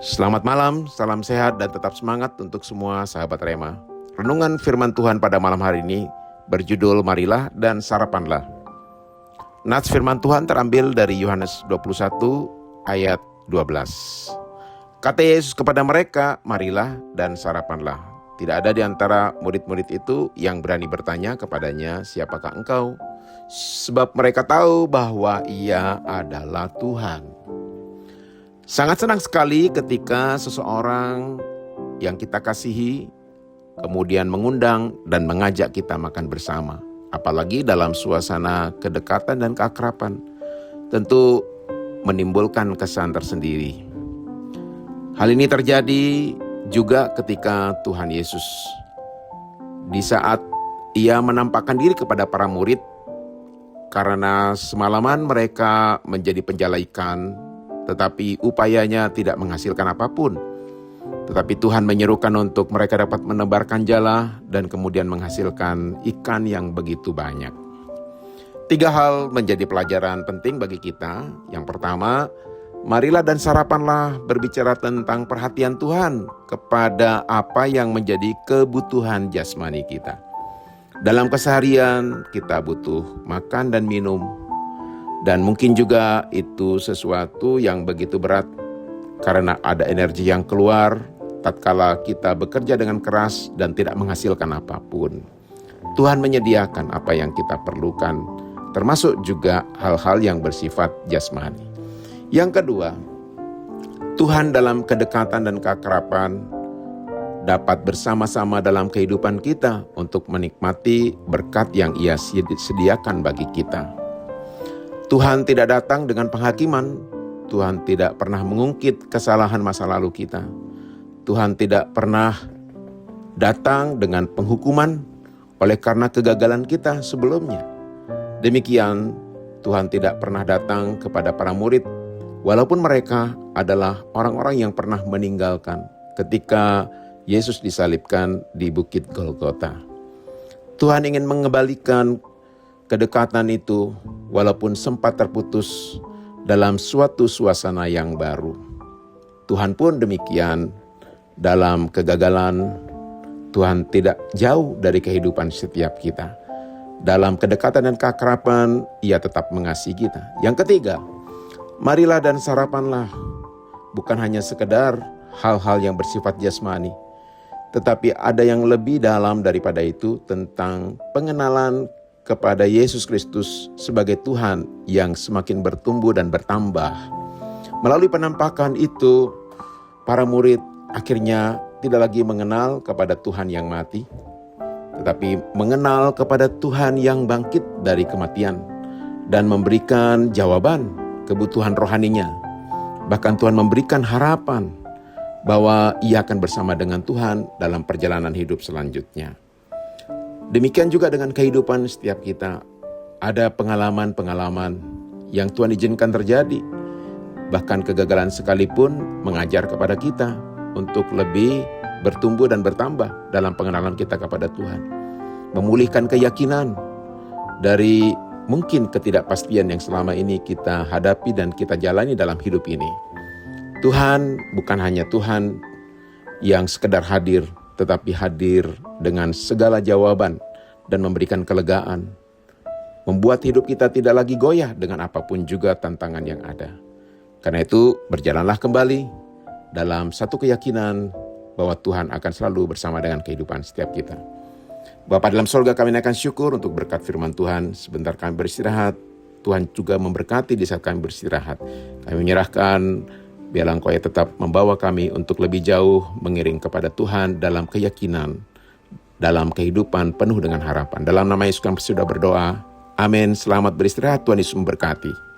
Selamat malam, salam sehat dan tetap semangat untuk semua sahabat Rema. Renungan firman Tuhan pada malam hari ini berjudul Marilah dan Sarapanlah. Nats firman Tuhan terambil dari Yohanes 21 ayat 12. Kata Yesus kepada mereka, marilah dan sarapanlah. Tidak ada di antara murid-murid itu yang berani bertanya kepadanya, siapakah engkau? Sebab mereka tahu bahwa ia adalah Tuhan. Sangat senang sekali ketika seseorang yang kita kasihi kemudian mengundang dan mengajak kita makan bersama. Apalagi dalam suasana kedekatan dan keakraban. Tentu menimbulkan kesan tersendiri. Hal ini terjadi juga ketika Tuhan Yesus. Di saat ia menampakkan diri kepada para murid, karena semalaman mereka menjadi penjala ikan, tetapi upayanya tidak menghasilkan apapun. Tetapi Tuhan menyerukan untuk mereka dapat menebarkan jala dan kemudian menghasilkan ikan yang begitu banyak. 3 hal menjadi pelajaran penting bagi kita. Yang pertama, marilah dan sarapanlah berbicara tentang perhatian Tuhan kepada apa yang menjadi kebutuhan jasmani kita. Dalam keseharian kita butuh makan dan minum. Dan mungkin juga itu sesuatu yang begitu berat karena ada energi yang keluar tatkala kita bekerja dengan keras dan tidak menghasilkan apapun. Tuhan menyediakan apa yang kita perlukan, termasuk juga hal-hal yang bersifat jasmani. Yang kedua, Tuhan dalam kedekatan dan keakraban dapat bersama-sama dalam kehidupan kita untuk menikmati berkat yang Ia sediakan bagi kita. Tuhan tidak datang dengan penghakiman. Tuhan tidak pernah mengungkit kesalahan masa lalu kita. Tuhan tidak pernah datang dengan penghukuman oleh karena kegagalan kita sebelumnya. Demikian, Tuhan tidak pernah datang kepada para murid, walaupun mereka adalah orang-orang yang pernah meninggalkan ketika Yesus disalibkan di Bukit Golgota. Tuhan ingin mengembalikan kedekatan itu walaupun sempat terputus dalam suatu suasana yang baru. Tuhan pun demikian, dalam kegagalan Tuhan tidak jauh dari kehidupan setiap kita. Dalam kedekatan dan keakraban Ia tetap mengasihi kita. Yang ketiga, marilah dan sarapanlah. Bukan hanya sekedar hal-hal yang bersifat jasmani, tetapi ada yang lebih dalam daripada itu tentang pengenalan kepada Yesus Kristus sebagai Tuhan yang semakin bertumbuh dan bertambah. Melalui penampakan itu, para murid akhirnya tidak lagi mengenal kepada Tuhan yang mati, tetapi mengenal kepada Tuhan yang bangkit dari kematian dan memberikan jawaban kebutuhan rohaninya. Bahkan Tuhan memberikan harapan bahwa ia akan bersama dengan Tuhan dalam perjalanan hidup selanjutnya. Demikian juga dengan kehidupan setiap kita. Ada pengalaman-pengalaman yang Tuhan izinkan terjadi. Bahkan kegagalan sekalipun mengajar kepada kita untuk lebih bertumbuh dan bertambah dalam pengenalan kita kepada Tuhan. Memulihkan keyakinan dari mungkin ketidakpastian yang selama ini kita hadapi dan kita jalani dalam hidup ini. Tuhan bukan hanya Tuhan yang sekedar hadir, tetapi hadir dengan segala jawaban dan memberikan kelegaan. Membuat hidup kita tidak lagi goyah dengan apapun juga tantangan yang ada. Karena itu berjalanlah kembali dalam satu keyakinan bahwa Tuhan akan selalu bersama dengan kehidupan setiap kita. Bapa dalam sorga, kami naikkan syukur untuk berkat firman Tuhan. Sebentar kami beristirahat, Tuhan juga memberkati di saat kami beristirahat. Kami menyerahkan, biarlah Engkau ya tetap membawa kami untuk lebih jauh mengiring kepada Tuhan dalam keyakinan, dalam kehidupan penuh dengan harapan. Dalam nama Yesus kami sudah berdoa. Amin. Selamat beristirahat. Tuhan Yesus memberkati.